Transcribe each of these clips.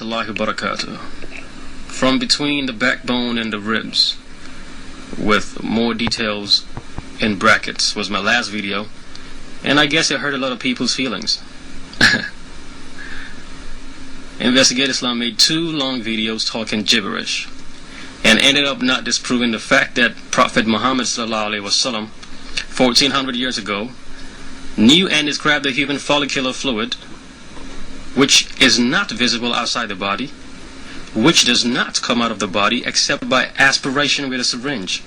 warahmatullahi wabarakatuh. From between the backbone and the ribs, with more details in brackets, was my last video, and I guess it hurt a lot of people's feelings. Investigate Islam made 2 long videos talking gibberish, and ended up not disproving the fact that Prophet Muhammad ﷺ, 1400 years ago, knew and described the human follicular fluid, which is not visible outside the body, which does not come out of the body except by aspiration with a syringe.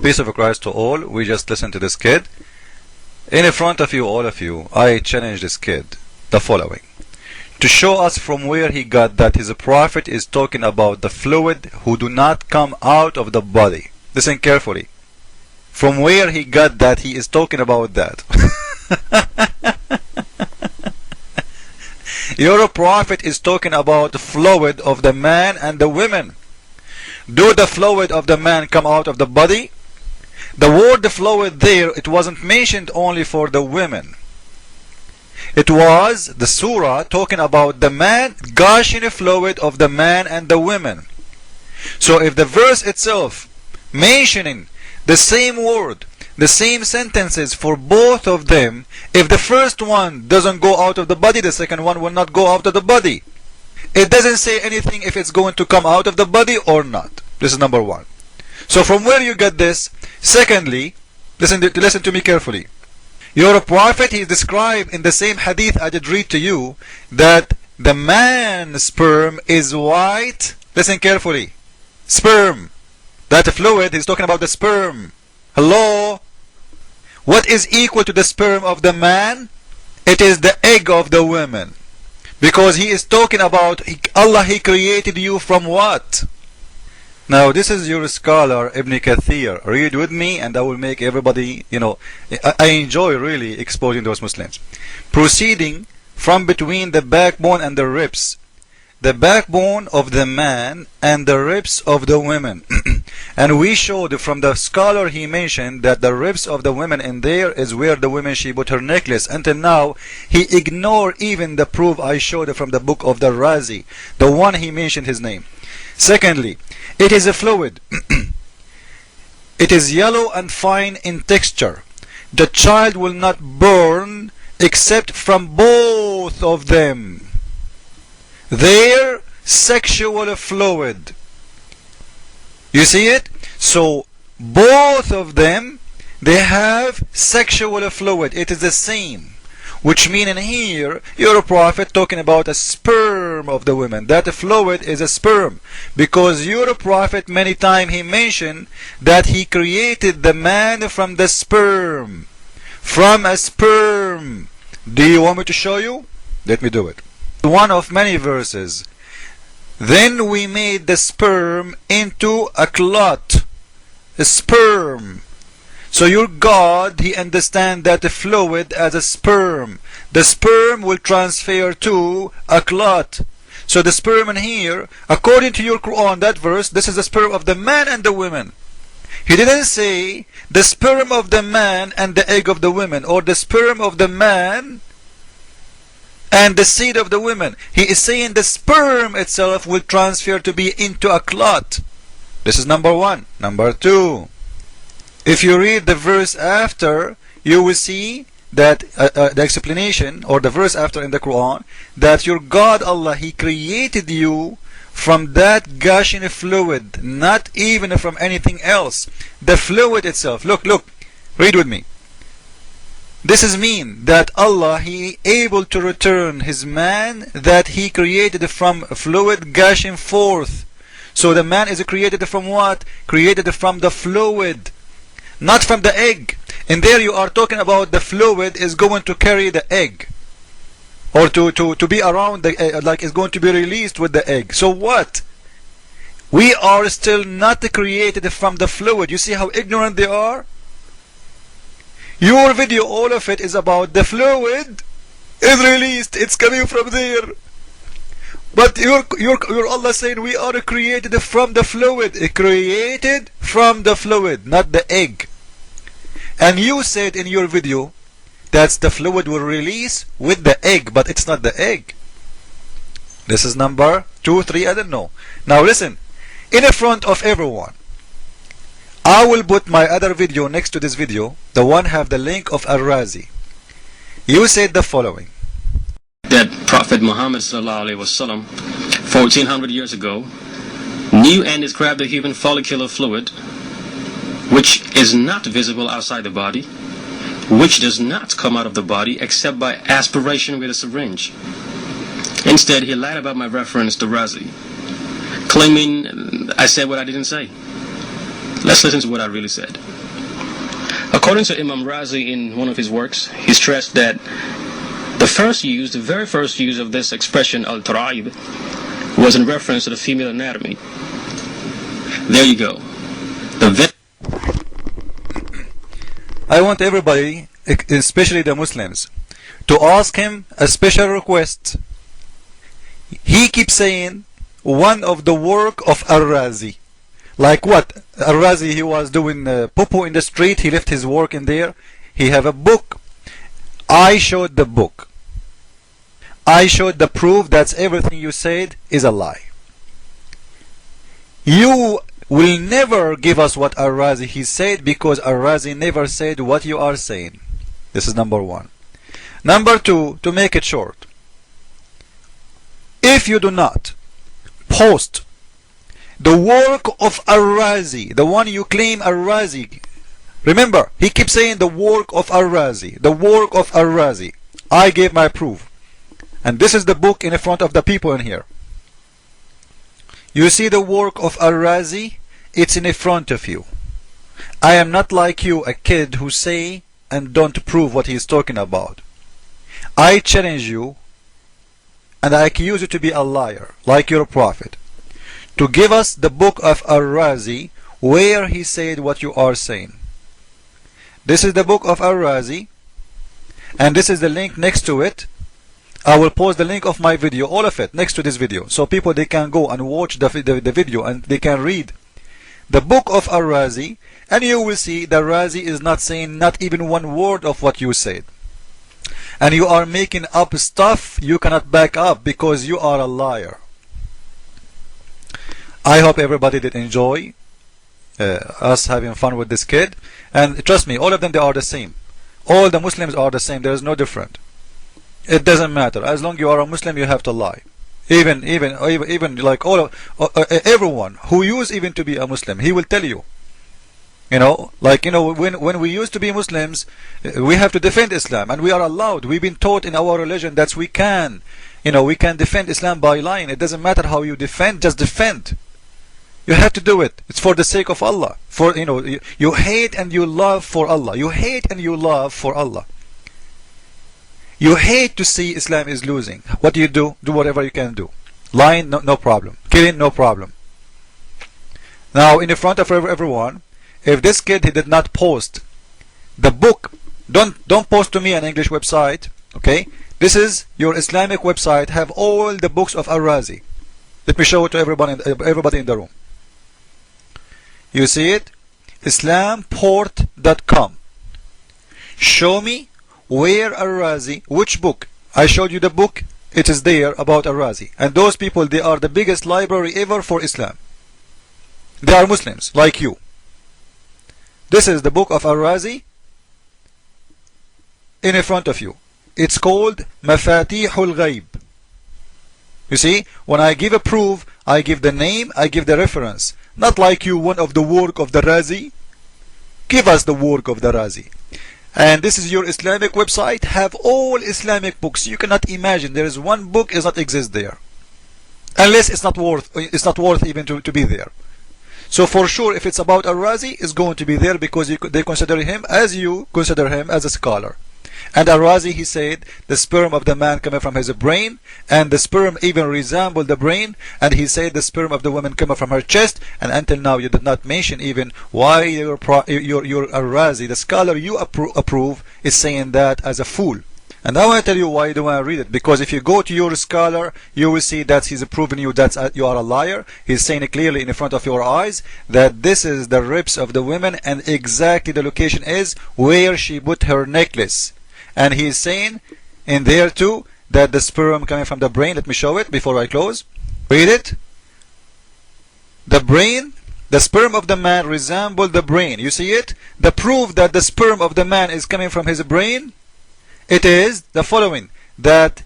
Peace of Christ to all. We just listened to this kid. In front of you, all of you, I challenge this kid the following: to show us from where he got that his prophet is talking about the fluid who do not come out of the body. Listen carefully. From where he got that he is talking about that. Your prophet is talking about the fluid of the man and the women. Do the fluid of the man come out of the body? The word fluid there, it wasn't mentioned only for the women. It was the surah talking about the man gushing fluid of the man and the women. So if the verse itself mentioning the same word, the same sentences for both of them, if the first one doesn't go out of the body, the second one will not go out of the body. It doesn't say anything if it's going to come out of the body or not. This is number one. So from where you get this? Secondly, listen to me carefully. Your prophet, he is described in the same hadith I did read to you, that the man's sperm is white. Listen carefully. Sperm. That fluid, he's talking about the sperm. Hello? What is equal to the sperm of the man? It is the egg of the woman. Because he is talking about Allah, he created you from what? Now this is your scholar Ibn Kathir. Read with me and I will make everybody, I enjoy really exposing those Muslims. Proceeding from between the backbone and the ribs. The backbone of the man and the ribs of the women. And we showed from the scholar, he mentioned that the ribs of the women in there is where the woman, she put her necklace. Until now he ignored even the proof I showed from the book of the Razi, the one he mentioned his name. Secondly, it is a fluid. It is yellow and fine in texture. The child will not burn except from both of them. Their sexual fluid. You see it? So both of them, they have sexual fluid. It is the same. Which mean in here, your prophet talking about a sperm of the women. That fluid is a sperm. Because your prophet many times he mentioned that he created the man from the sperm. From a sperm. Do you want me to show you? Let me do it. One of many verses. Then we made the sperm into a clot. A sperm. So your God, he understands that the fluid as a sperm. The sperm will transfer to a clot. So the sperm in here, according to your Quran, that verse, this is the sperm of the man and the women. He didn't say the sperm of the man and the egg of the women, or the sperm of the man and the seed of the women. He is saying the sperm itself will transfer to be into a clot. This is number one. Number two, if you read the verse after, you will see that the explanation, or the verse after in the Quran, that your God Allah, he created you from that gushing fluid, not even from anything else. The fluid itself. Look, read with me. This is mean that Allah, he able to return his man that he created from fluid gushing forth. So the man is created from what? Created from the fluid, not from the egg. And there you are talking about the fluid is going to carry the egg, or to be around the egg, like it's going to be released with the egg. So what? We are still not created from the fluid. You see how ignorant they are? Your video, all of it is about the fluid is released, it's coming from there. But your Allah saying we are created from the fluid. Created from the fluid, not the egg. And you said in your video that the fluid will release with the egg, but it's not the egg. This is number 2, 3, I don't know. Now listen, in front of everyone, I will put my other video next to this video, the one have the link of Al-Razi. You said the following. That Prophet Muhammad ﷺ, 1400 years ago, knew and described the human follicular fluid, which is not visible outside the body, which does not come out of the body except by aspiration with a syringe. Instead, he lied about my reference to Razi, claiming I said what I didn't say. Let's listen to what I really said. According to Imam Razi in one of his works, he stressed that the very first use of this expression, al-tara'ib, was in reference to the female anatomy. There you go. I want everybody, especially the Muslims, to ask him a special request. He keeps saying one of the work of Al-Razi. Like what? Al-Razi, he was doing poo-poo in the street, he left his work in there. He have a book. I showed the book. I showed the proof that everything you said is a lie. You will never give us what Al-Razi he said, because Al-Razi never said what you are saying. This is number 1. Number 2, to make it short, if you do not post the work of Al-Razi, the one you claim Al-Razi, remember, he keeps saying the work of Al-Razi, the work of Al-Razi. I gave my proof. And this is the book in front of the people in here. You see the work of Al-Razi? It's in front of you. I am not like you, a kid who say and don't prove what he is talking about. I challenge you, and I accuse you to be a liar, like your prophet, to give us the book of Al-Razi where he said what you are saying. This is the book of Al-Razi, and this is the link next to it. I will post the link of my video, all of it, next to this video, so people they can go and watch the video and they can read the book of Al-Razi, and you will see that Razi is not saying not even one word of what you said. And you are making up stuff you cannot back up because you are a liar. I hope everybody did enjoy us having fun with this kid. And trust me, all of them, they are the same. All the Muslims are the same. There is no different. It doesn't matter. As long as you are a Muslim, you have to lie. Even like everyone who used even to be a Muslim, he will tell you. You know, like, you know, when we used to be Muslims, we have to defend Islam, and we are allowed. We've been taught in our religion that we can, you know, we can defend Islam by lying. It doesn't matter how you defend, just defend. You have to do it. It's for the sake of Allah. For, you know, you hate and you love for Allah. You hate and you love for Allah. You hate to see Islam is losing. What do? Do whatever you can do. Lying, no problem. Killing, no problem. Now, in the front of everyone, if this kid he did not post the book, don't post to me an English website, okay? This is your Islamic website, have all the books of Al-Razi. Let me show it to everybody in the room. You see it? Islamport.com. Show me where Al-Razi, which book. I showed you the book, it is there about Al-Razi. And those people, they are the biggest library ever for Islam. They are Muslims, like you. This is the book of Al-Razi in front of you. It's called Mafatihul Ghaib. You see, when I give a proof, I give the name, I give the reference. Not like you, one of the work of the Razi. Give us the work of the Razi. And this is your Islamic website, have all Islamic books. You cannot imagine there is one book does not exist there, unless it's not worth even to be there. So for sure, if it's about Al-Razi, it's going to be there because they consider him as you consider him as a scholar. And Al-Razi, he said, the sperm of the man coming from his brain, and the sperm even resembled the brain, and he said the sperm of the woman coming from her chest. And until now, you did not mention even why your Al-Razi, the scholar you approve, is saying that as a fool. And I want to tell you why you don't want to read it. Because if you go to your scholar, you will see that he's proving you that you are a liar. He's saying it clearly in front of your eyes that this is the ribs of the women, and exactly the location is where she put her necklace. And he is saying in there too that the sperm coming from the brain? Let me show it before I close. Read it. The brain, the sperm of the man resemble the brain. You see it? The proof that the sperm of the man is coming from his brain, it is the following, that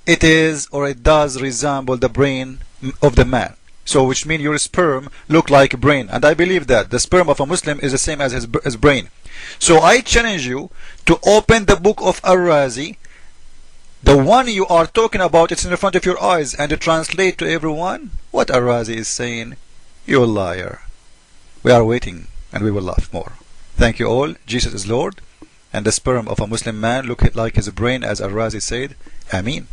it is or it does resemble the brain of the man. So which means your sperm look like a brain, and I believe that the sperm of a Muslim is the same as his brain. So I challenge you to open the book of Ar-Razi, the one you are talking about. It's in the front of your eyes, and to translate to everyone what Ar-Razi is saying. You liar. We are waiting, and we will laugh more. Thank you all. Jesus is Lord, and the sperm of a Muslim man look like his brain, as Ar-Razi said. Ameen.